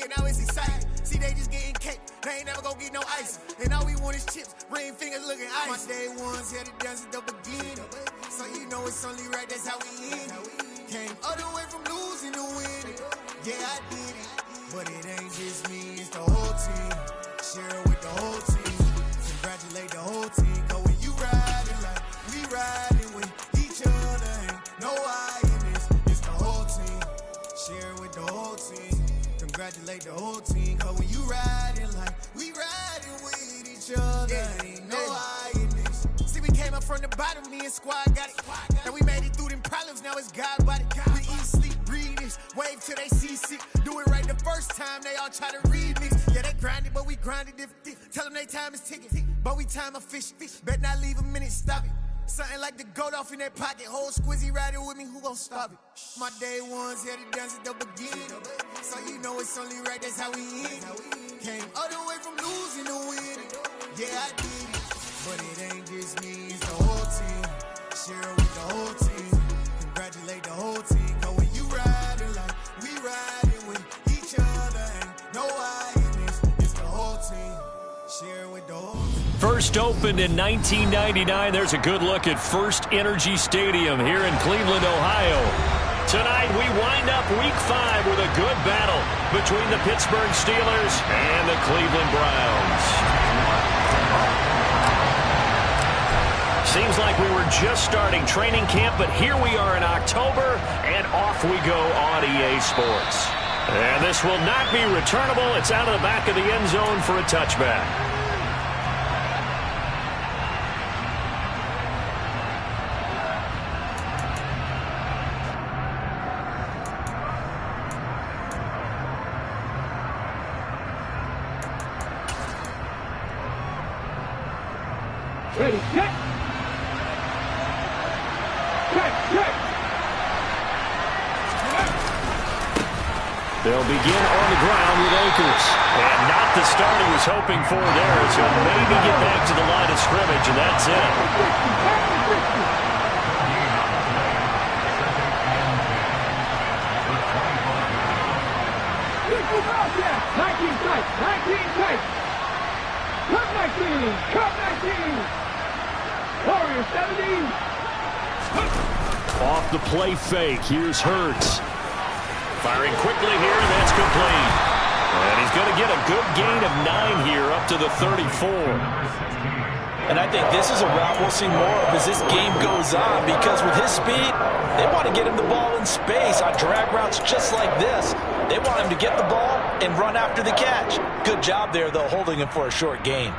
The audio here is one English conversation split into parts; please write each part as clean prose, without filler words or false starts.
right now it's exciting. See, they just getting cake, they ain't never gonna get no ice. And all we want is chips, ring fingers looking ice. My day ones had it done since the beginning. So you know it's only right, that's how we end it. Came all the way from losing to winning. Yeah, I did it. But it ain't just me, it's the whole team. Share it with the whole team. Congratulate the whole team. Cause when you riding like we riding with each other, ain't no I in this. It's the whole team. Share it with the whole team. Congratulate the whole team. Cause when you riding like we riding with each other, ain't no I in this. See, we came up from the bottom, me and squad got it. And we made it through them problems, now it's God body. We eat, sleep, breathe this. Wave till they see sick. Do it right the first time, they all try to remix. Yeah, they grinded, but we grinded different. Tell them they time is ticking, but we time a fish. Bet not leave a minute, stop it. Something like the goat off in their pocket. Whole squizzy riding with me, who gon' stop it? My day ones had it done since the beginning. So you know it's only right, that's how we end it. Came all the way from losing to winning. Yeah, I did it. But it ain't just me, it's the whole team. Share it with the whole team. Congratulate the whole team. Cause when you riding like we riding with each other, ain't no I in this. It's the whole team. Share it with the whole team. First opened in 1999. There's a good look at First Energy Stadium here in Cleveland, Ohio. Tonight we wind up Week 5 with a good battle between the Pittsburgh Steelers and the Cleveland Browns. Seems like we were just starting training camp, but here we are in October, and off we go on EA Sports. And this will not be returnable. It's out of the back of the end zone for a touchback. Ready, set. They'll begin on the ground with Akers. And not the start he was hoping for there, as he'll maybe get back to the line of scrimmage, and that's it. Warrior 70. Off the play fake, here's Hurts. Firing quickly here, and that's complete. And he's going to get a good gain of 9 here, up to the 34. And I think this is a route we'll see more of as this game goes on, because with his speed, they want to get him the ball in space on drag routes just like this. They want him to get the ball and run after the catch. Good job there, though, holding him for a short gain.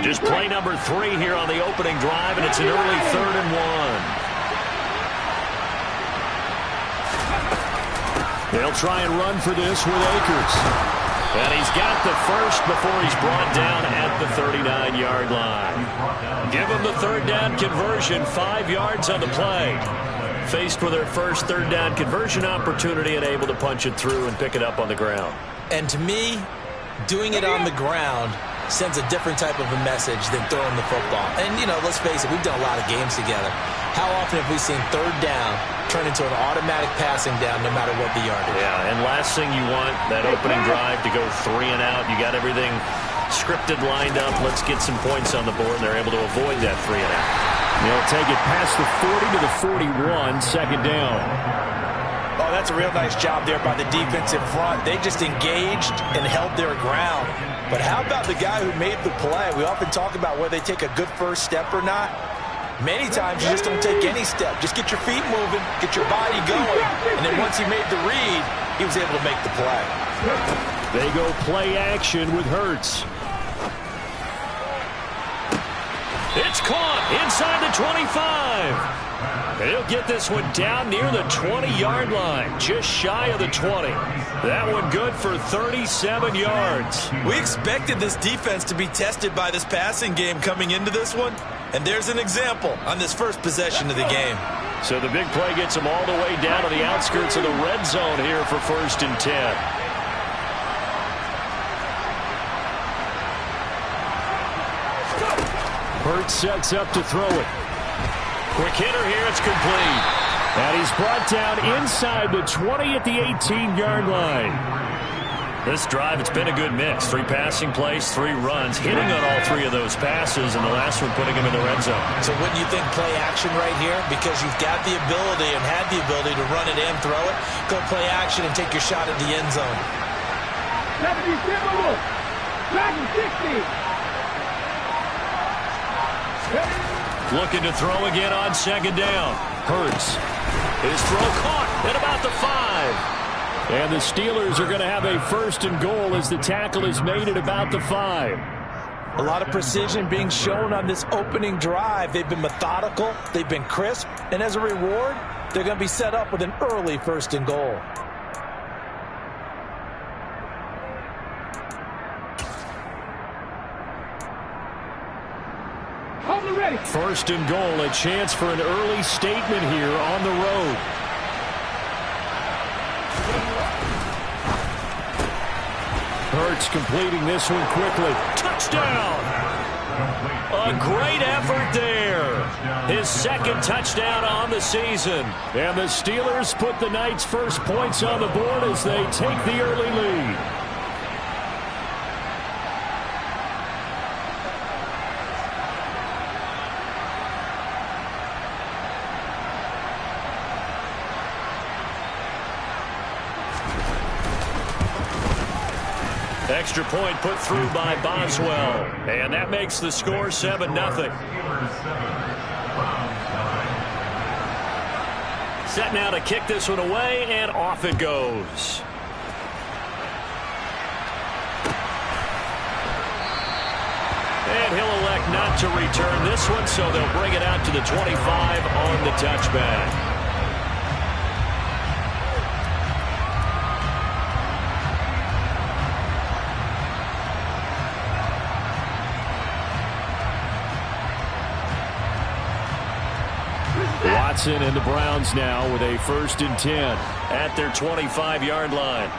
Just play number 3 here on the opening drive, and it's an early 3rd and 1. They'll try and run for this with Akers. And he's got the first before he's brought down at the 39-yard line. Give him the 3rd down conversion, 5 yards on the play. Faced with their first 3rd down conversion opportunity and able to punch it through and pick it up on the ground. And to me, doing it on the ground sends a different type of a message than throwing the football. And, you know, let's face it, we've done a lot of games together. How often have we seen 3rd down turn into an automatic passing down no matter what the yardage? Yeah, and last thing you want, that opening drive to go 3 and out. You got everything scripted, lined up. Let's get some points on the board, and they're able to avoid that 3 and out. They'll take it past the 40 to the 41, 2nd down. Oh, that's a real nice job there by the defense in front. They just engaged and held their ground. But how about the guy who made the play? We often talk about whether they take a good first step or not. Many times you just don't take any step. Just get your feet moving, get your body going, and then once he made the read, he was able to make the play. They go play action with Hurts. It's caught inside the 25. He'll get this one down near the 20-yard line, just shy of the 20. That one good for 37 yards. We expected this defense to be tested by this passing game coming into this one, and there's an example on this first possession of the game. So the big play gets them all the way down to the outskirts of the red zone here for 1st and 10. Hurts sets up to throw it. Quick hitter here. It's complete. And he's brought down inside the 20 at the 18-yard line. This drive, it's been a good mix. 3 passing plays, 3 runs, hitting on all 3 of those passes, and the last one putting him in the red zone. So wouldn't you think play action right here? Because you've got the ability and had the ability to run it and throw it. Go play action and take your shot at the end zone. 77, Dragon 60. Looking to throw again on second down. Hurts. His throw caught at about the 5. And the Steelers are going to have a first and goal as the tackle is made at about the 5. A lot of precision being shown on this opening drive. They've been methodical. They've been crisp. And as a reward, they're going to be set up with an early first and goal. First and goal, a chance for an early statement here on the road. Hurts completing this one quickly. Touchdown! A great effort there. His second touchdown on the season. And the Steelers put the Knights' first points on the board as they take the early lead. Extra point put through by Boswell. And that makes the score 7-0. Set now to kick this one away, and off it goes. And he'll elect not to return this one, so they'll bring it out to the 25 on the touchback. Watson and the Browns now with a first and 10 at their 25-yard line.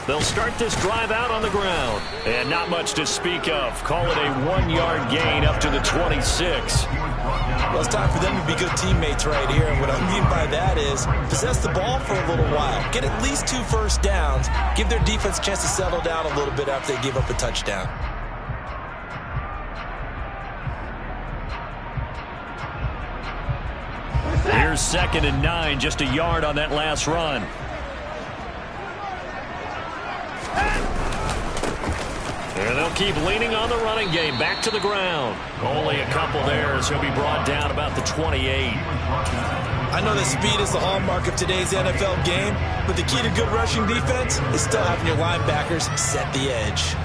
They'll start this drive out on the ground. And not much to speak of. Call it a 1-yard gain up to the 26. Well, it's time for them to be good teammates right here. And what I mean by that is possess the ball for a little while. Get at least 2 first downs. Give their defense a chance to settle down a little bit after they give up a touchdown. Here's 2nd and 9, just a yard on that last run. And they'll keep leaning on the running game. Back to the ground. Only a couple there as he'll be brought down about the 28. I know that speed is the hallmark of today's NFL game, but the key to good rushing defense is still having your linebackers set the edge.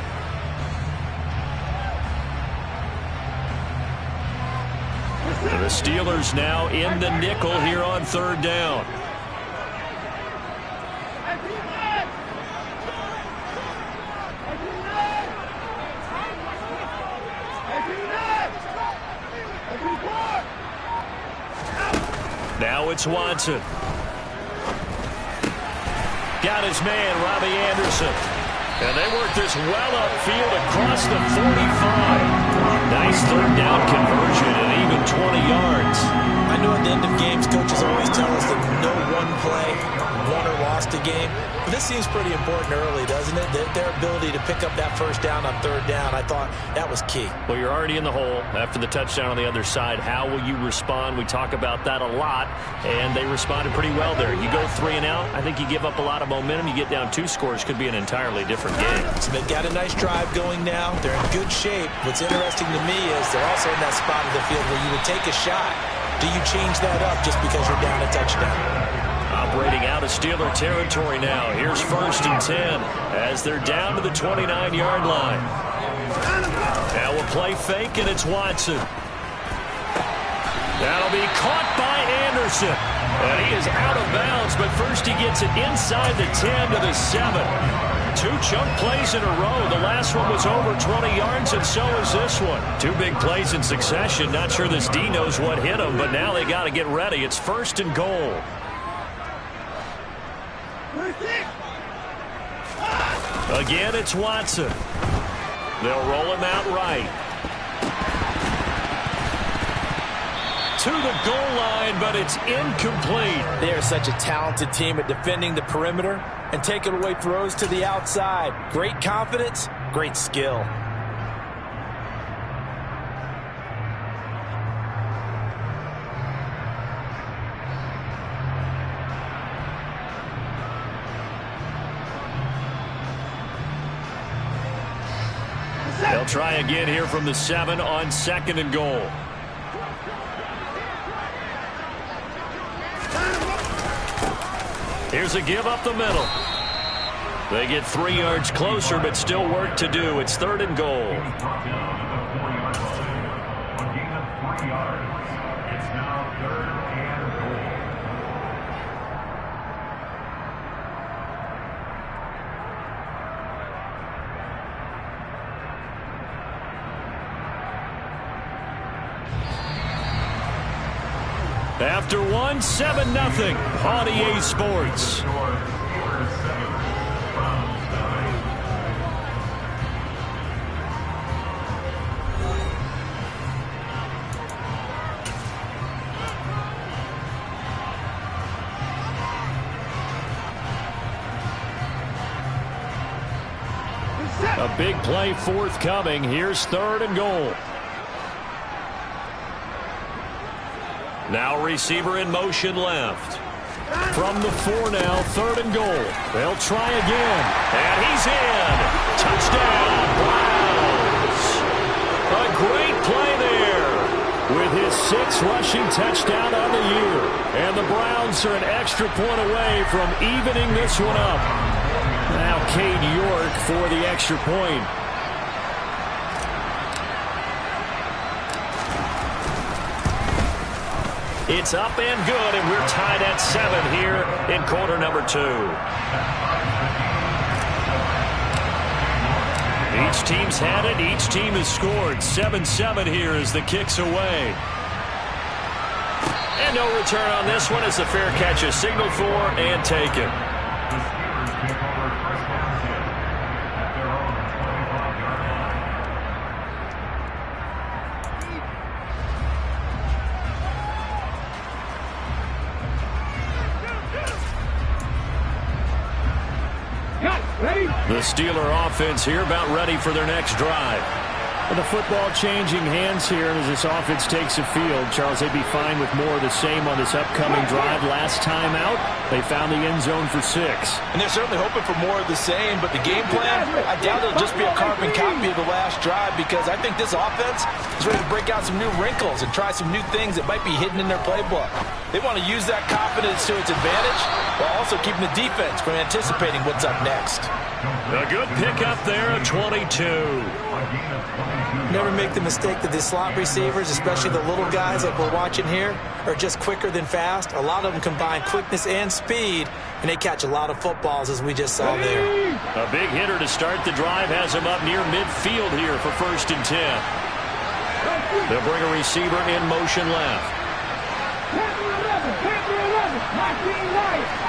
The Steelers now in the nickel here on 3rd down. Now it's Watson. Got his man, Robbie Anderson. And they work this well upfield across the 45. Nice 3rd down conversion and even 20 yards. I know at the end of games, coaches always tell us that no one play won or lost a game. But this seems pretty important early, doesn't it? Their ability to pick up that first down on 3rd down, I thought that was key. Well, you're already in the hole after the touchdown on the other side. How will you respond? We talk about that a lot, and they responded pretty well there. You go 3 and out, I think you give up a lot of momentum. You get down 2 scores, could be an entirely different game. So they've got a nice drive going now. They're in good shape. What's interesting to me is they're also in that spot of the field where you would take a shot. Do you change that up just because you're down a touchdown? Operating out of Steeler territory now. Here's 1st and 10 as they're down to the 29-yard line. Now a play fake, and it's Watson. That'll be caught by Anderson. And he is out of bounds, but first he gets it inside the 10 to the 7. 2 chunk plays in a row. The last one was over 20 yards, and so is this one. 2 big plays in succession. Not sure this D knows what hit him, but now they got to get ready. It's 1st and goal. Again, it's Watson. They'll roll him out right. to the goal line, but it's incomplete. They are such a talented team at defending the perimeter and taking away throws to the outside. Great confidence, great skill. They'll try again here from the 7 on 2nd and goal. Here's a give up the middle. They get 3 yards closer, but still work to do. It's 3rd and goal. After 1, 7-0 on EA Sports. A big play forthcoming. Here's 3rd and goal. Now receiver in motion left. From the 4 now, 3rd and goal. They'll try again. And he's in. Touchdown, Browns. A great play there with his 6th rushing touchdown on the year. And the Browns are an extra point away from evening this one up. Now Cade York for the extra point. It's up and good, and we're tied at 7 here in quarter number 2. Each team's had it. Each team has scored. 7-7 here as the kick's away. And no return on this one as the fair catch is signaled for and taken. The Steeler offense here about ready for their next drive. And the football changing hands here as this offense takes the field. Charles, they'd be fine with more of the same on this upcoming drive. Last time out, they found the end zone for 6. And they're certainly hoping for more of the same, but the game plan, I doubt it'll just be a carbon copy of the last drive because I think this offense is ready to break out some new wrinkles and try some new things that might be hidden in their playbook. They want to use that confidence to its advantage while also keeping the defense from anticipating what's up next. A good pickup there at 22. Never make the mistake that the slot receivers, especially the little guys like we're watching here, are just quicker than fast. A lot of them combine quickness and speed, and they catch a lot of footballs, as we just saw there. A big hitter to start the drive has him up near midfield here for 1st and 10. They'll bring a receiver in motion left. Panther 11, Hakeem White.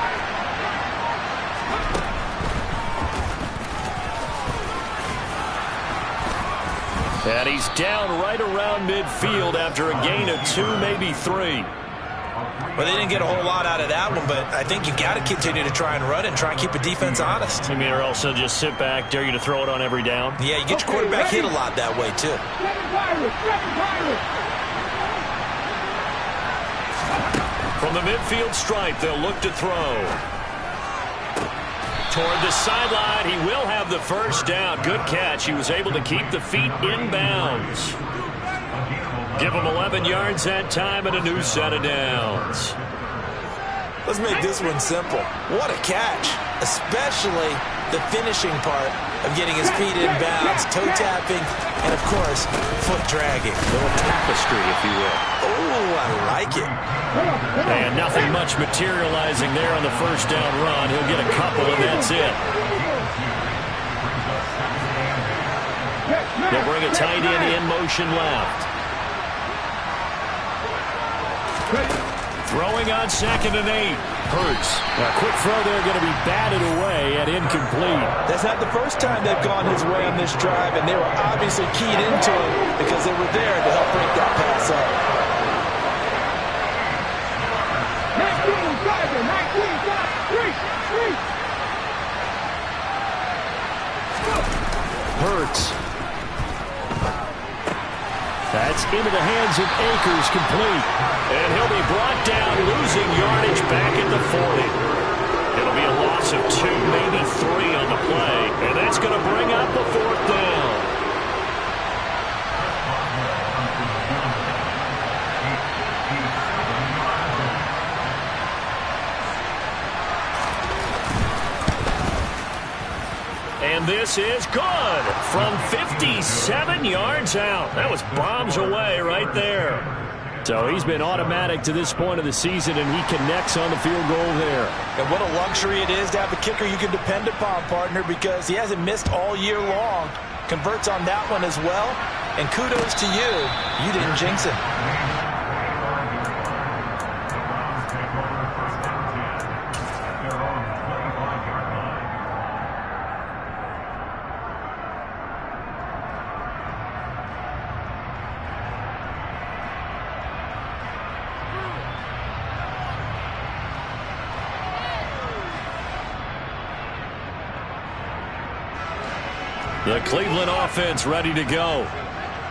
And he's down right around midfield after a gain of 2, maybe 3. Well, they didn't get a whole lot out of that one, but I think you got to continue to try and run it and try and keep the defense honest. I mean, or else they'll just sit back, dare you to throw it on every down. Yeah, you get your quarterback hit a lot that way, too. From the midfield stripe, they'll look to throw. Toward the sideline, he will have the first down. Good catch. He was able to keep the feet in bounds. Give him 11 yards that time and a new set of downs. Let's make this one simple. What a catch, especially the finishing part of getting his feet in bounds, toe tapping, and, of course, foot dragging. A little tapestry, if you will. Oh, I like it. And nothing much materializing there on the first down run. He'll get a couple, and that's it. They'll bring a tight end in motion left. Throwing on 2nd and 8. Hurts. A quick throw there going to be batted away and incomplete. That's not the first time they've gone his way on this drive, and they were obviously keyed into it because they were there to help break that pass up. Hurts. That's into the hands of Akers, complete. And he'll be brought down, losing yardage back at the 40. It'll be a loss of 2, maybe 3 on the play. And that's going to bring up the 4th down. And this is good from 57 yards out. That was bombs away right there. So he's been automatic to this point of the season, and he connects on the field goal there. And what a luxury it is to have a kicker you can depend upon, partner, because he hasn't missed all year long. Converts on that one as well. And kudos to you. You didn't jinx it. The Cleveland offense ready to go.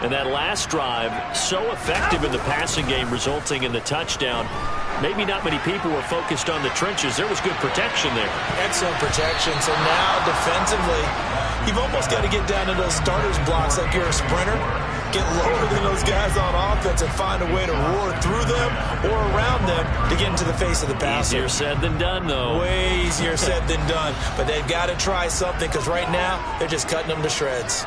And that last drive, so effective in the passing game, resulting in the touchdown. Maybe not many people were focused on the trenches. There was good protection there. Excellent protection. So now defensively, you've almost got to get down to those starters blocks like you're a sprinter. Get lower than those guys on offense and find a way to roar through them or around them to get into the face of the passer. Easier said than done, though. Way easier said than done. But they've got to try something, because right now they're just cutting them to shreds.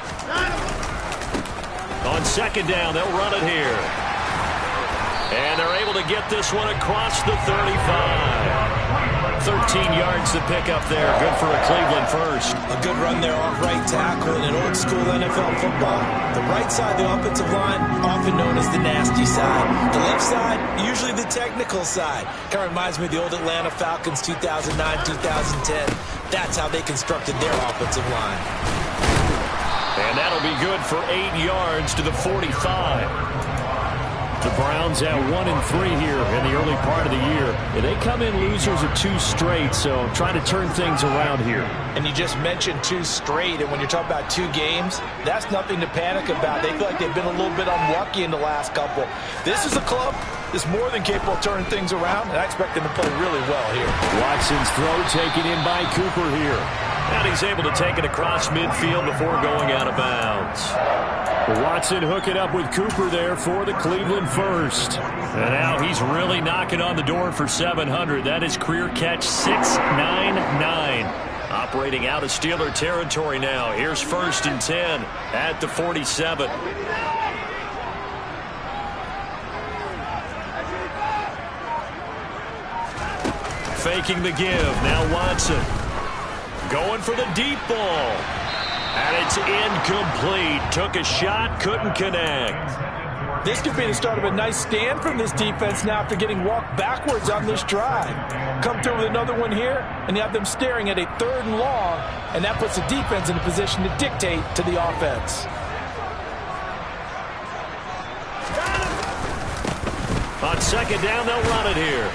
On 2nd down, they'll run it here. And they're able to get this one across the 35. 13 yards to pick up there. Good for a Cleveland first. A good run there off right tackle in an old-school NFL football. The right side, the offensive line, often known as the nasty side. The left side, usually the technical side. Kind of reminds me of the old Atlanta Falcons 2009, 2010. That's how they constructed their offensive line. And that'll be good for 8 yards to the 45. The Browns at 1-3 here in the early part of the year. And they come in losers of 2 straight, so trying to turn things around here. And you just mentioned 2 straight, and when you're talking about 2 games, that's nothing to panic about. They feel like they've been a little bit unlucky in the last couple. This is a club that's more than capable of turning things around, and I expect them to play really well here. Watson's throw taken in by Cooper here. And he's able to take it across midfield before going out of bounds. Watson hooking up with Cooper there for the Cleveland first. And now he's really knocking on the door for 700. That is career catch 699. Operating out of Steeler territory now. Here's 1st and 10 at the 47. Faking the give. Now Watson going for the deep ball. And it's incomplete. Took a shot, couldn't connect. This could be the start of a nice stand from this defense now after getting walked backwards on this drive. Come through with another one here, and you have them staring at a 3rd and long, and that puts the defense in a position to dictate to the offense. On 2nd down, they'll run it here.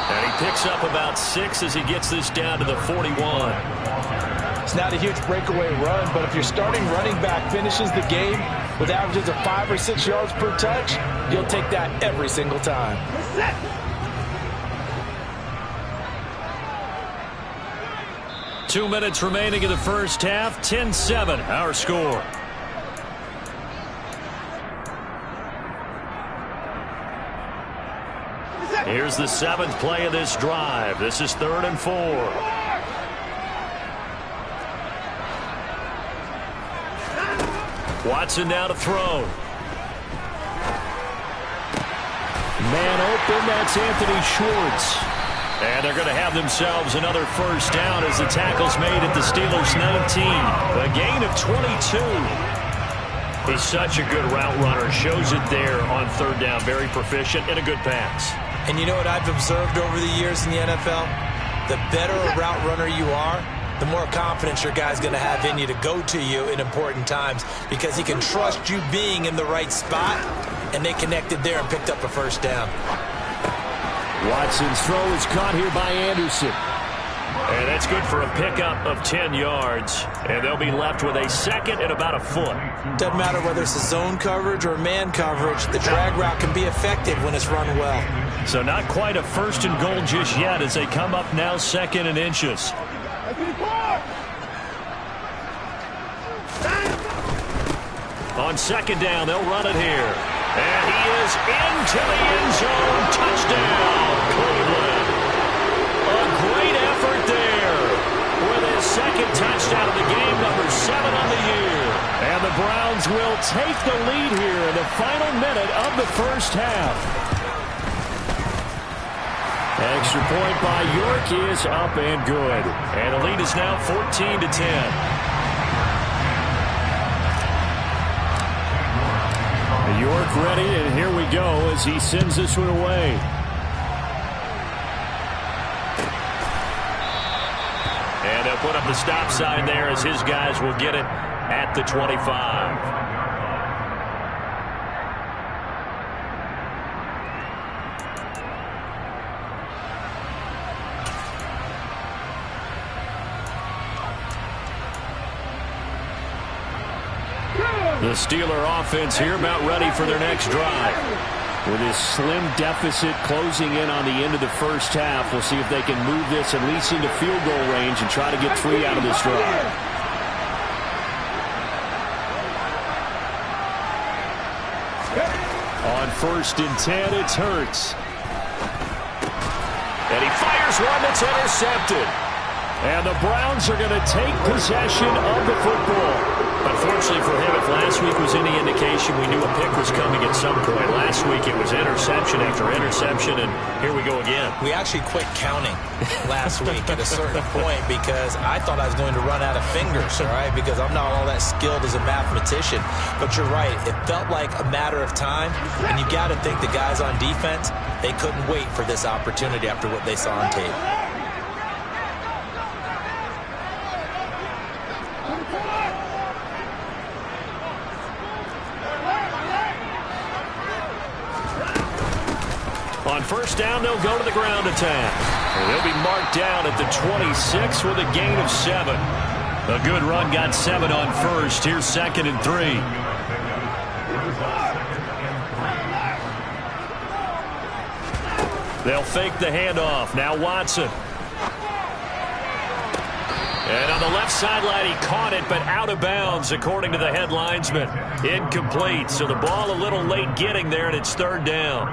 And he picks up about 6 as he gets this down to the 41. It's not a huge breakaway run, but if your starting running back finishes the game with averages of 5 or 6 yards per touch, you'll take that every single time. 2 minutes remaining in the first half. 10-7, our score. Here's the 7th play of this drive. This is 3rd and 4. Watson now to throw. Man open, that's Anthony Schwartz. And they're going to have themselves another first down as the tackle's made at the Steelers' 19. A gain of 22. He's such a good route runner. Shows it there on 3rd down. Very proficient and a good pass. And you know what I've observed over the years in the NFL? The better a route runner you are, the more confidence your guy's going to have in you to go to you in important times, because he can trust you being in the right spot, and they connected there and picked up a first down. Watson's throw is caught here by Anderson. And that's good for a pickup of 10 yards. And they'll be left with a second and about a foot. Doesn't matter whether it's a zone coverage or man coverage. The drag route can be effective when it's run well. So not quite a first and goal just yet as they come up now second and inches. On second down, they'll run it here. And he is into the end zone. Touchdown, Cleveland. A great effort there with his second touchdown of the game, number 7 on the year. And the Browns will take the lead here in the final minute of the first half. Extra point by York is up and good. And the lead is now 14-10. York ready, and here we go as he sends this one away. And they'll put up the stop sign there as his guys will get it at the 25. The Steeler offense here about ready for their next drive. With this slim deficit closing in on the end of the first half, we'll see if they can move this at least into field goal range and try to get 3 out of this drive. On 1st and 10, it's Hurts. And he fires one that's intercepted. And the Browns are going to take possession of the football. Unfortunately for him, if last week was any indication, we knew a pick was coming at some point. Last week it was interception after interception, and here we go again. We actually quit counting last week at a certain point because I thought I was going to run out of fingers, all right, because I'm not all that skilled as a mathematician. But you're right. It felt like a matter of time, and you got to think the guys on defense, they couldn't wait for this opportunity after what they saw on tape. On first down, they'll go to the ground attack. And they'll be marked down at the 26 with a gain of 7. A good run got 7 on first. Here's 2nd and 3. They'll fake the handoff. Now Watson. And on the left sideline, he caught it, but out of bounds, according to the head linesman. Incomplete, so the ball a little late getting there, and it's 3rd down.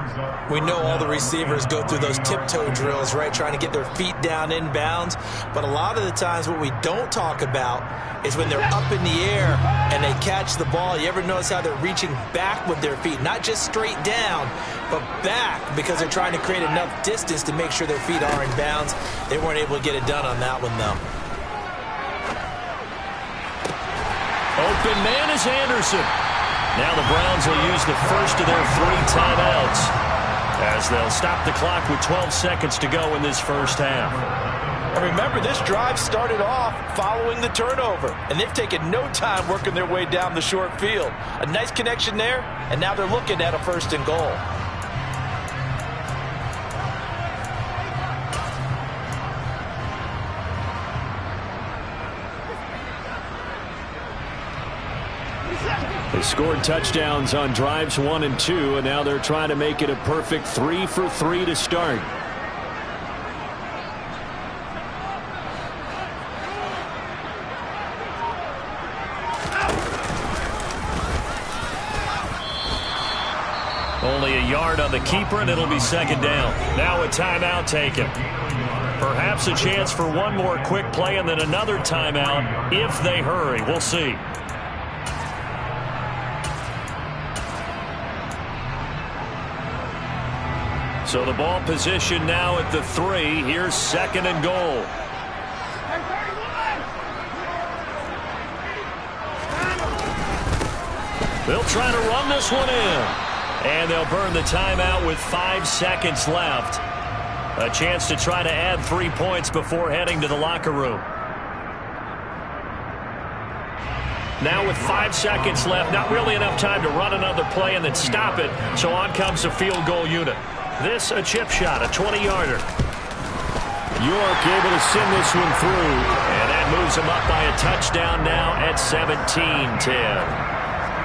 We know all the receivers go through those tiptoe drills, right, trying to get their feet down inbounds. But a lot of the times what we don't talk about is when they're up in the air and they catch the ball. You ever notice how they're reaching back with their feet? Not just straight down, but back, because they're trying to create enough distance to make sure their feet are in bounds. They weren't able to get it done on that one, though. Open man is Anderson. Now the Browns will use the first of their 3 timeouts as they'll stop the clock with 12 seconds to go in this first half. And remember, this drive started off following the turnover, and they've taken no time working their way down the short field. A nice connection there, and now they're looking at a 1st and goal. They scored touchdowns on drives 1 and 2, and now they're trying to make it a perfect 3 for 3 to start. Only a yard on the keeper, and it'll be 2nd down. Now a timeout taken. Perhaps a chance for one more quick play and then another timeout if they hurry. We'll see. So the ball position now at the 3. Here's 2nd and goal. They'll try to run this one in. And they'll burn the timeout with 5 seconds left. A chance to try to add 3 points before heading to the locker room. Now with 5 seconds left, not really enough time to run another play and then stop it. So on comes the field goal unit. This a chip shot, a 20-yarder. York able to send this one through, and that moves them up by a touchdown now at 17-10.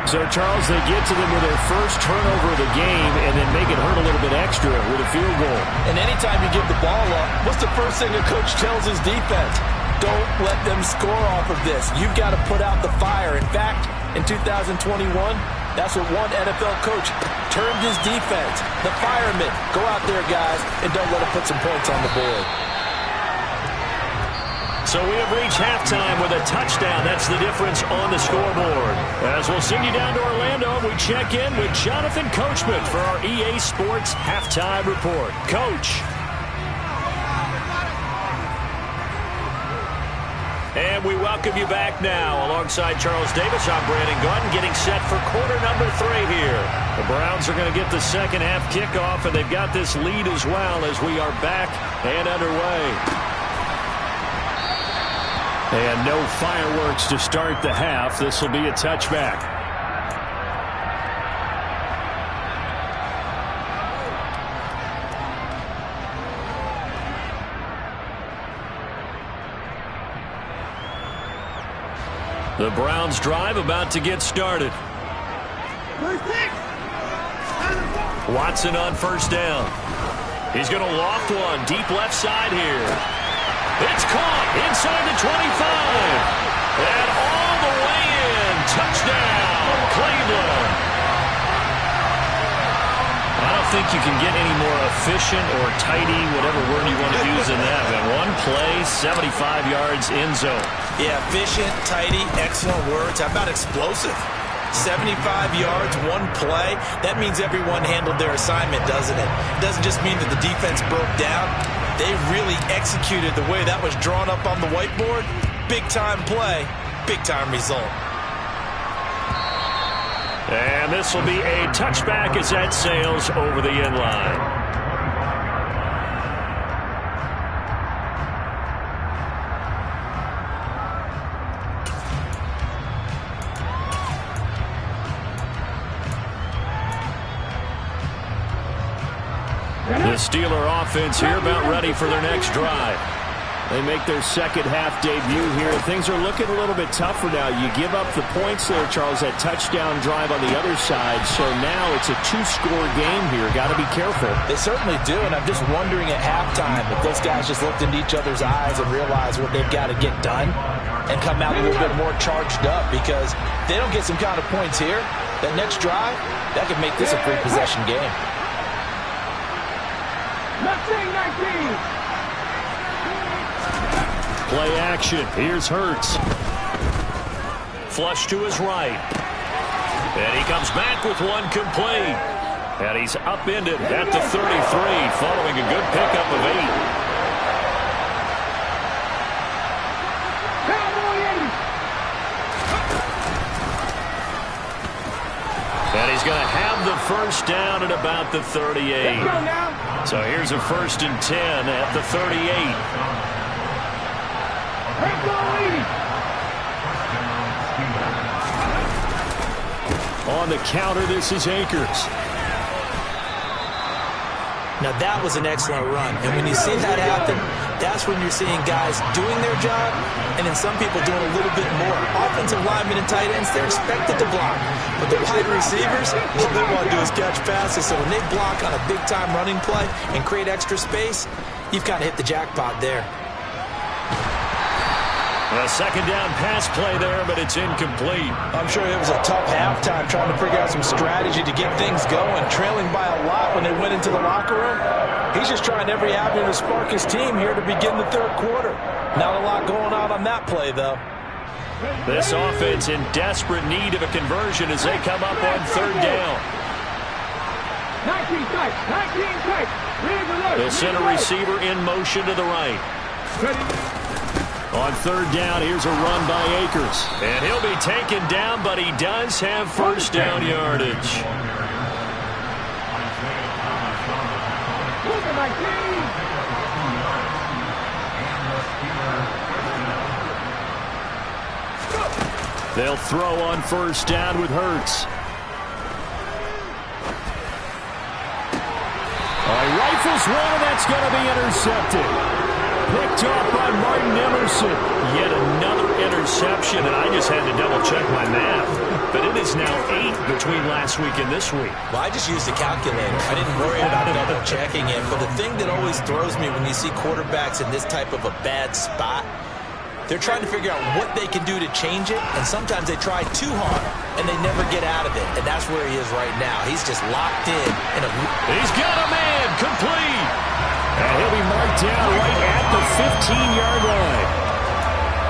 So, Charles, they get to them with their first turnover of the game and then make it hurt a little bit extra with a field goal. And anytime you give the ball up, what's the first thing a coach tells his defense? Don't let them score off of this. You've got to put out the fire. In fact, in 2021, that's what one NFL coach termed his defense. The firemen. Go out there, guys, and don't let them put some points on the board. So we have reached halftime with a touchdown. That's the difference on the scoreboard. As we'll send you down to Orlando, we check in with Jonathan Coachman for our EA Sports Halftime Report. Coach. And we welcome you back now. Alongside Charles Davis, I'm Brandon Gordon, getting set for quarter number 3 here. The Browns are going to get the second half kickoff, and they've got this lead as well as we are back and underway. And no fireworks to start the half. This will be a touchback. The Browns drive about to get started. Watson on first down. He's going to loft one deep left side here. It's caught inside the 25. And all the way in. Touchdown, Cleveland. I don't think you can get any more efficient or tidy, whatever word you want to use in that. Man, one play, 75 yards in zone. Yeah, efficient, tidy, excellent words. How about explosive? 75 yards, one play. That means everyone handled their assignment, doesn't it? It doesn't just mean that the defense broke down. They really executed the way that was drawn up on the whiteboard. Big-time play, big-time result. And this will be a touchback as that sails over the end line. The Steeler offense here about ready for their next drive. They make their second half debut here. Things are looking a little bit tougher now. You give up the points there, Charles, that touchdown drive on the other side. So now it's a 2-score game here. Got to be careful. They certainly do, and I'm just wondering at halftime if those guys just looked into each other's eyes and realized what they've got to get done and come out a little bit more charged up, because if they don't get some kind of points here, that next drive, that could make this a 3-possession game. Play action. Here's Hurts. Flush to his right. And he comes back with one complete. And he's upended at the 33 following a good pickup of 8. And he's going to have the first down at about the 38. So here's a 1st and 10 at the 38. On the counter, this is Akers. Now that was an excellent run. And when you see that happen, that's when you're seeing guys doing their job and then some people doing a little bit more. Offensive linemen and tight ends, they're expected to block. But the wide receivers, all they want to do is catch passes. So when they block on a big-time running play and create extra space, you've kind of hit the jackpot there. A second down pass play there, but it's incomplete. I'm sure it was a tough halftime trying to figure out some strategy to get things going, trailing by a lot when they went into the locker room. He's just trying every avenue to spark his team here to begin the third quarter. Not a lot going on that play, though. This offense in desperate need of a conversion as they come up on third down. 19 tight, 19 tight. They'll send a receiver in motion to the right. On third down, here's a run by Akers. And he'll be taken down, but he does have first down yardage. They'll throw on first down with Hurts. Rifles one, and that's going to be intercepted. picked off by Martin Emerson. Yet another interception, and I just had to double-check my math. But it is now 8 between last week and this week. Well, I just used a calculator. I didn't worry about double-checking it. But the thing that always throws me when you see quarterbacks in this type of a bad spot, they're trying to figure out what they can do to change it, and sometimes they try too hard, and they never get out of it. And that's where he is right now. He's just locked in. He's got a man, complete. And he'll be marked down right at the 15-yard line.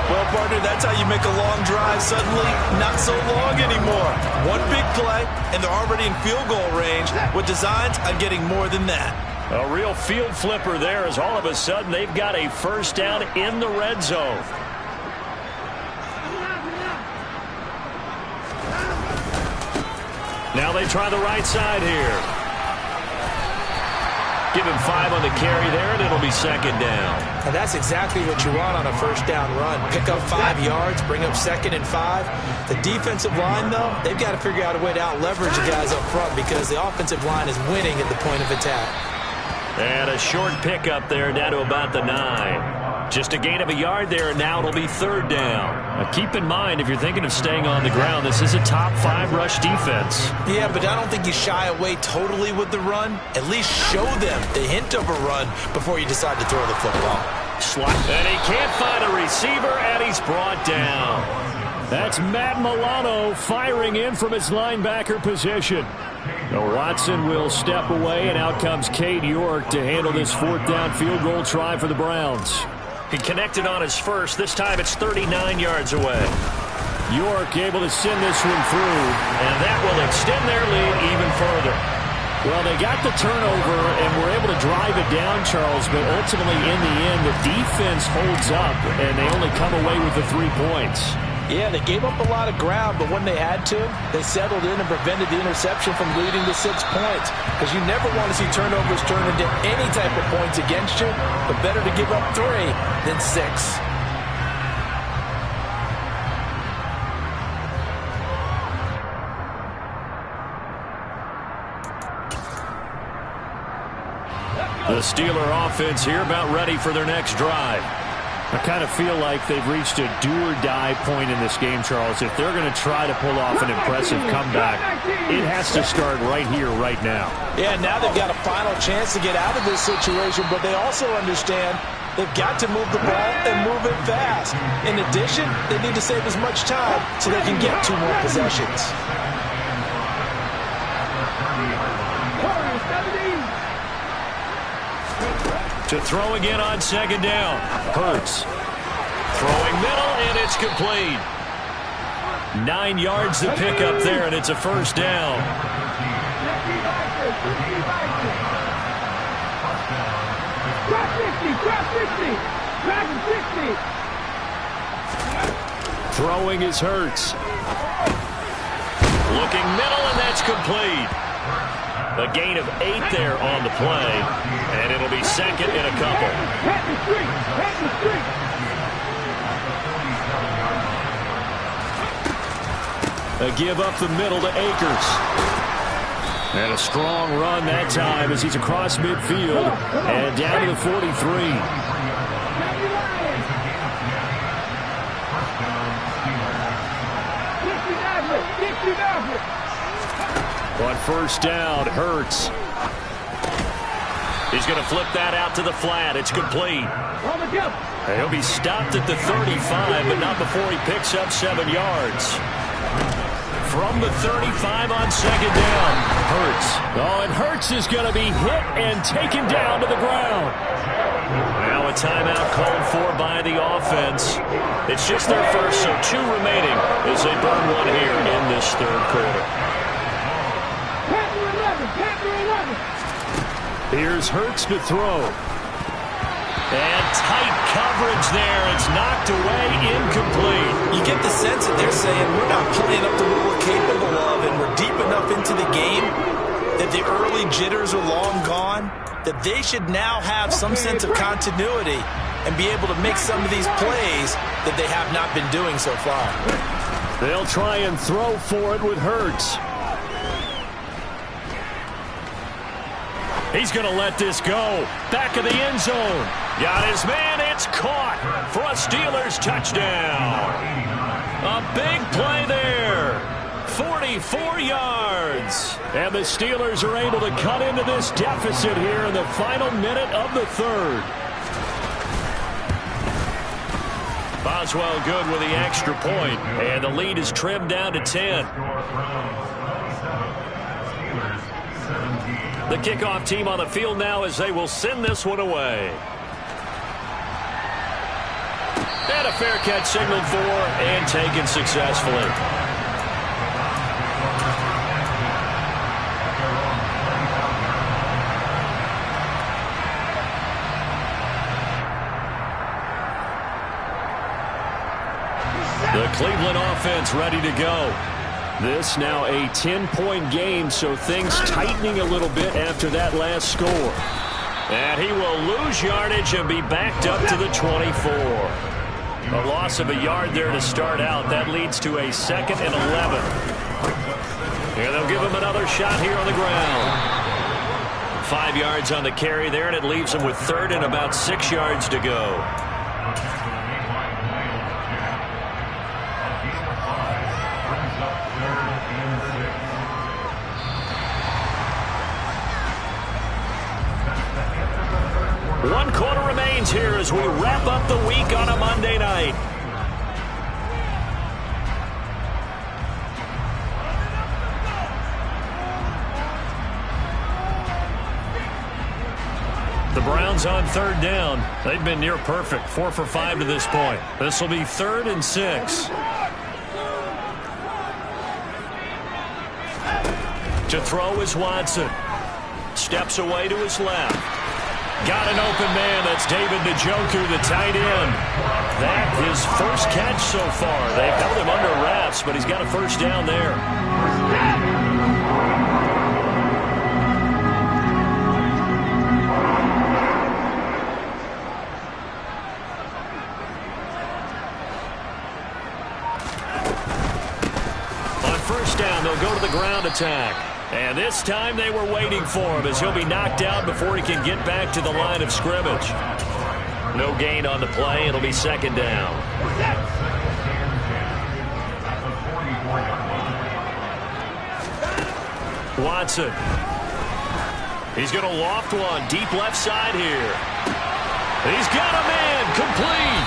Well, partner, that's how you make a long drive suddenly not so long anymore. One big play, and they're already in field goal range with designs on getting more than that. A real field flipper there as all of a sudden they've got a first down in the red zone. Now they try the right side here. Give him 5 on the carry there, and it'll be second down. And that's exactly what you want on a first down run. Pick up 5 yards, bring up 2nd and 5. The defensive line, though, they've got to figure out a way to out-leverage the guys up front because the offensive line is winning at the point of attack. And a short pickup there down to about the 9. Just a gain of a yard there, and now it'll be third down. Now keep in mind, if you're thinking of staying on the ground, this is a top 5 rush defense. Yeah, but I don't think you shy away totally with the run. At least show them the hint of a run before you decide to throw the football. And he can't find a receiver, and he's brought down. That's Matt Milano firing in from his linebacker position. Now Watson will step away, and out comes Cade York to handle this 4th down field goal try for the Browns. He connected on his first. This time it's 39 yards away. York able to send this one through, and that will extend their lead even further. Well, they got the turnover and were able to drive it down, Charles, but ultimately in the end, the defense holds up, and they only come away with the 3 points. Yeah, they gave up a lot of ground, but when they had to, they settled in and prevented the interception from leading to 6 points. Because you never want to see turnovers turn into any type of points against you, but better to give up 3 than 6. The Steeler offense here about ready for their next drive. I kind of feel like they've reached a do-or-die point in this game, Charles. If they're going to try to pull off an impressive comeback, it has to start right here, right now. Yeah, now they've got a final chance to get out of this situation, but they also understand they've got to move the ball and move it fast. In addition, they need to save as much time so they can get 2 more possessions. To throw again on second down. Hurts. Throwing middle, and it's complete. 9 yards to pick up there, and it's a first down. Throwing is Hurts. Looking middle, and that's complete. A gain of 8 there on the play, and it'll be second and a couple. A give up the middle to Akers. And a strong run that time as he's across midfield and down to the 43. On first down, Hurts. He's going to flip that out to the flat. It's complete. He'll be stopped at the 35, but not before he picks up 7 yards. From the 35 on second down, Hurts. Oh, and Hurts is going to be hit and taken down to the ground. Now a timeout called for by the offense. It's just their first, so 2 remaining as they burn 1 here in this third quarter. Here's Hurts to throw. And tight coverage there. It's knocked away, incomplete. You get the sense that they're saying we're not playing up to what we're capable of, and we're deep enough into the game that the early jitters are long gone, that they should now have some sense of continuity and be able to make some of these plays that they have not been doing so far. They'll try and throw for it with Hurts. He's going to let this go. Back of the end zone. Got his man. It's caught for a Steelers touchdown. A big play there. 44 yards. And the Steelers are able to cut into this deficit here in the final minute of the third. Boswell good with the extra point, and the lead is trimmed down to 10. The kickoff team on the field now as they will send this one away. And a fair catch signaled for and taken successfully. The Cleveland offense ready to go. This now a 10-point game, so things tightening a little bit after that last score. And he will lose yardage and be backed up to the 24. A loss of a yard there to start out. That leads to a 2nd and 11. And they'll give him another shot here on the ground. 5 yards on the carry there, and it leaves him with 3rd and about 6 yards to go. One quarter remains here as we wrap up the week on a Monday night. The Browns on 3rd down. They've been near perfect, 4 for 5 to this point. This will be 3rd and 6. To throw is Watson. Steps away to his left. Got an open man. That's David Njoku, the tight end. That his first catch so far. They've held him under wraps, but he's got a first down there. On first down, they'll go to the ground attack. And this time they were waiting for him as he'll be knocked out before he can get back to the line of scrimmage. No gain on the play. It'll be 2nd down. Watson. He's going to loft one. Deep left side here. He's got a man. Complete.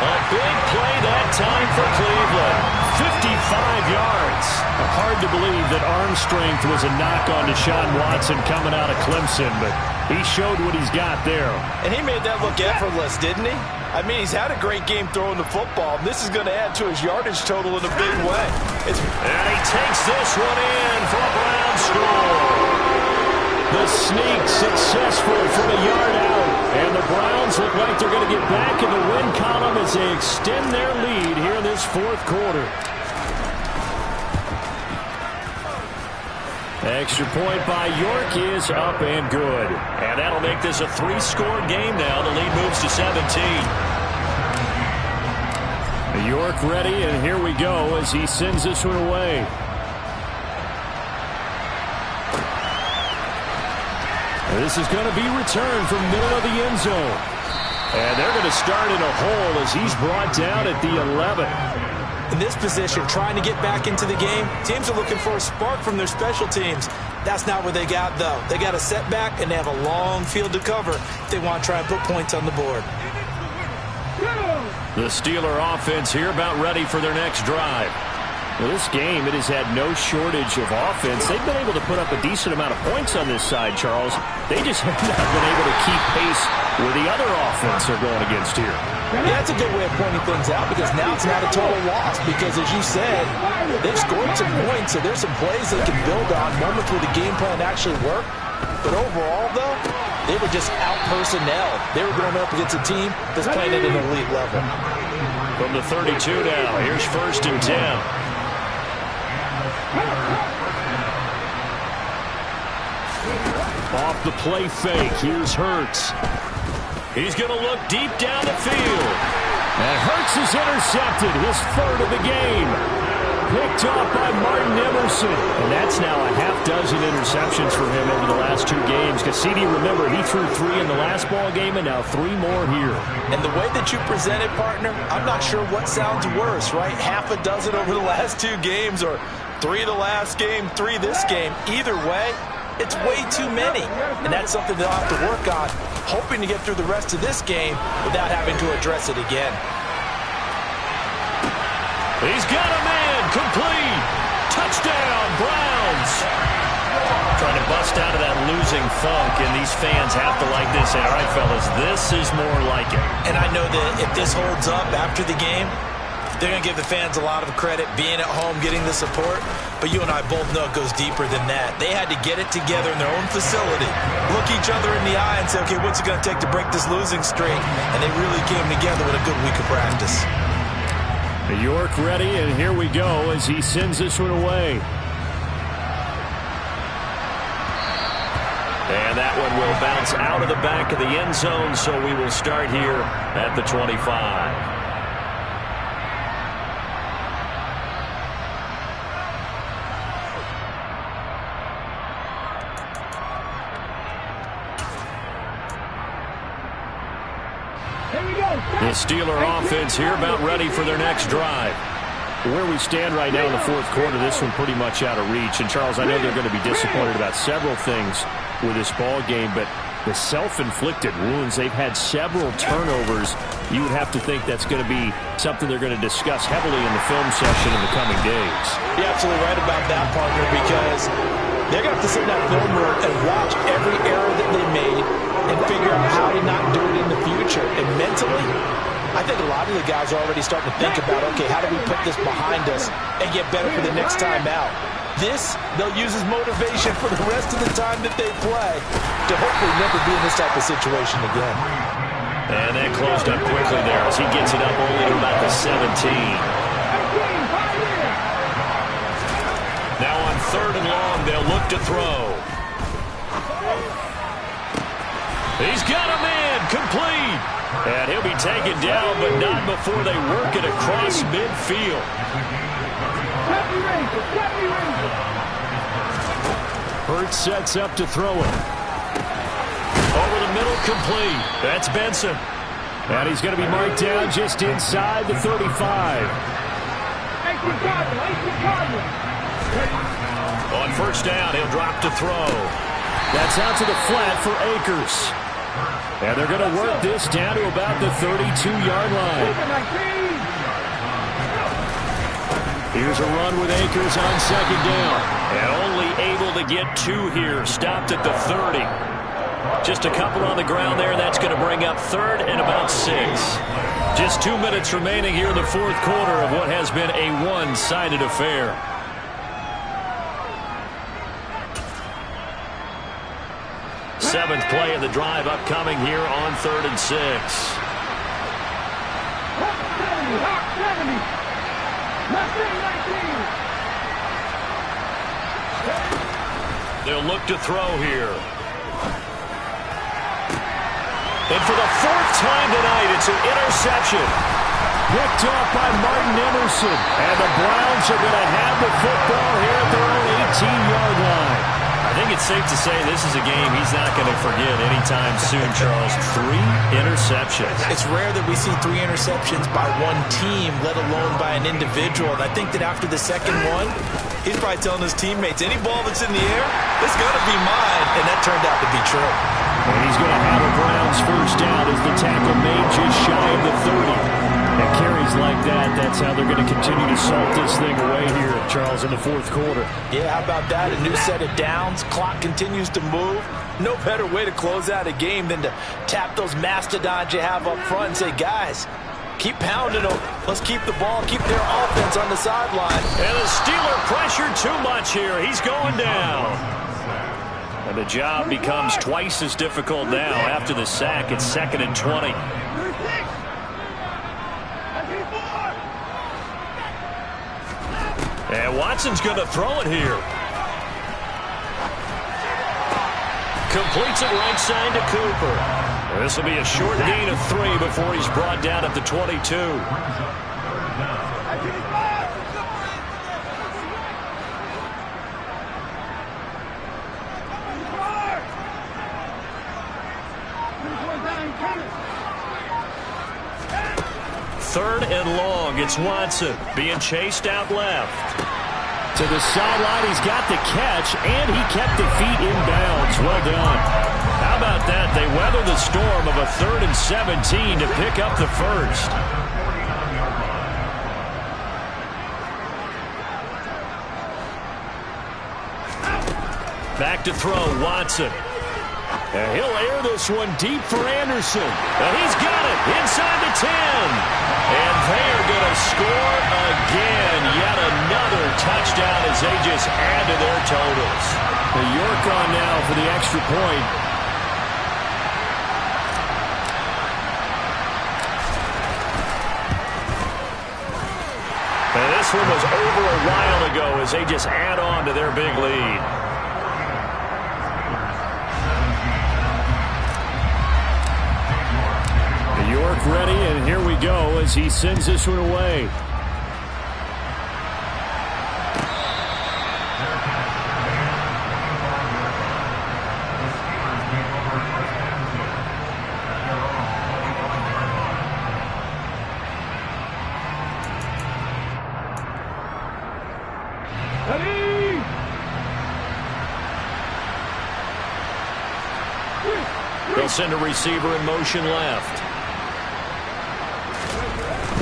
A big play that time for Cleveland. 55 yards. Hard to believe that arm strength was a knock on Deshaun Watson coming out of Clemson, but he showed what he's got there. And he made that look effortless, didn't he? I mean, he's had a great game throwing the football. This is going to add to his yardage total in a big way. And he takes this one in for a Brown score. The sneak successful from a yard out. And the Browns look like they're going to get back in the win column as they extend their lead here in this 4th quarter. Extra point by York is up and good. And that'll make this a 3-score game now. The lead moves to 17. York ready, and here we go as he sends this one away. This is going to be returned from middle of the end zone. And they're going to start in a hole as he's brought down at the 11. In this position, trying to get back into the game, teams are looking for a spark from their special teams. That's not what they got, though. They got a setback, and they have a long field to cover if they want to try and put points on the board. The Steeler offense here about ready for their next drive. Well, this game, it has had no shortage of offense. They've been able to put up a decent amount of points on this side, Charles. They just have not been able to keep pace with the other offense they're going against here. Yeah, that's a good way of pointing things out because now it's not a total loss because, as you said, they've scored some points, so there's some plays they can build on, moments where the game plan actually worked. But overall, though, they were just out-personnelled. They were going up against a team that's playing at an elite level. From the 32 now, here's 1st and 10. Off the play fake, here's Hurts. He's going to look deep down the field. And Hurts is intercepted, his 3rd of the game. Picked off by Martin Emerson. And that's now a half dozen interceptions for him over the last 2 games. Cassidy, remember, he threw 3 in the last ball game and now 3 more here. And the way that you presented, partner, I'm not sure what sounds worse, right? Half a dozen over the last 2 games or 3 the last game, 3 this game. Either way, it's way too many. And that's something they'll have to work on, hoping to get through the rest of this game without having to address it again. He's got a man, complete. Touchdown, Browns. Trying to bust out of that losing funk, and these fans have to like this. All right, fellas, this is more like it. And I know that if this holds up after the game, they're going to give the fans a lot of credit, being at home, getting the support. But you and I both know it goes deeper than that. They had to get it together in their own facility, look each other in the eye and say, okay, what's it going to take to break this losing streak? And they really came together with a good week of practice. York ready, and here we go as he sends this one away. And that one will bounce out of the back of the end zone, so we will start here at the 25. The Steeler offense here about ready for their next drive. Where we stand right now in the 4th quarter, this one pretty much out of reach. And, Charles, I know they're going to be disappointed about several things with this ball game, but the self-inflicted wounds, they've had several turnovers. You would have to think that's going to be something they're going to discuss heavily in the film session in the coming days. You're absolutely right about that, partner, because they're going to have to sit in that film room and watch every error that they made and figure out how to not do it in the future. And mentally, I think a lot of the guys are already starting to think about, okay, how do we put this behind us and get better for the next time out? This, they'll use as motivation for the rest of the time that they play to hopefully never be in this type of situation again. And that closed up quickly there as he gets it up only to about the 17. Now on 3rd and long, they'll look to throw. He's got a man, complete. And he'll be taken down, but not before they work it across midfield. Hurts sets up to throw it. Over the middle, complete. That's Benson. And he's going to be marked down just inside the 35. On 1st down, he'll drop to throw. That's out to the flat for Akers. And they're going to work this down to about the 32-yard line. Here's a run with Akers on 2nd down. And only able to get 2 here. Stopped at the 30. Just a couple on the ground there. That's going to bring up 3rd and about 6. Just 2 minutes remaining here in the 4th quarter of what has been a one-sided affair. Seventh play of the drive upcoming here on 3rd and 6. They'll look to throw here. And for the 4th time tonight, it's an interception. Picked off by Martin Emerson. And the Browns are going to have the football here at their own 18-yard line. I think it's safe to say this is a game he's not going to forget anytime soon, Charles. 3 interceptions. It's rare that we see 3 interceptions by one team, let alone by an individual. And I think that after the second one, he's probably telling his teammates, any ball that's in the air, it's going to be mine. And that turned out to be true. And he's going to have a Browns 1st down as the tackle made just shy of the 30. And carries like that, that's how they're going to continue to salt this thing away here, Charles, in the 4th quarter. Yeah, how about that? A new set of downs. Clock continues to move. No better way to close out a game than to tap those mastodons you have up front and say, guys, keep pounding them. Let's keep the ball, keep their offense on the sideline. And the Steeler pressure too much here. He's going down. And the job becomes twice as difficult now after the sack. It's 2nd and 20. And Watson's going to throw it here. Completes it right side to Cooper. This will be a short gain of 3 before he's brought down at the 22. 3rd and long. It's Watson being chased out left. To the sideline, he's got the catch, and he kept the feet in bounds. Well done. How about that? They weather the storm of a 3rd and 17 to pick up the first. Back to throw, Watson. And he'll air this one deep for Anderson. And he's got it inside the 10. And they are going to score again. Yet another touchdown as they just add to their totals. The York on now for the extra point. And this one was over a while ago as they just add on to their big lead. York ready, and here we go as he sends this one away. They'll send a receiver in motion left.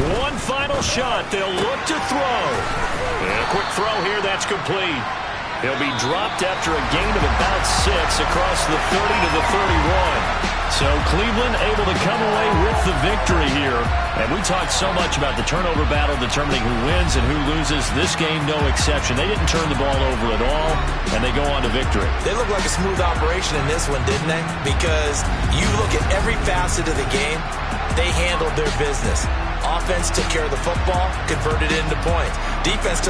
One final shot. They'll look to throw. And a quick throw here. That's complete. He'll be dropped after a gain of about 6 across the 30 to the 31. So Cleveland able to come away with the victory here. And we talked so much about the turnover battle determining who wins and who loses. This game, no exception. They didn't turn the ball over at all, and they go on to victory. They look like a smooth operation in this one, didn't they? Because you look at every facet of the game, they handled their business. Offense took care of the football, converted it into points. Defense took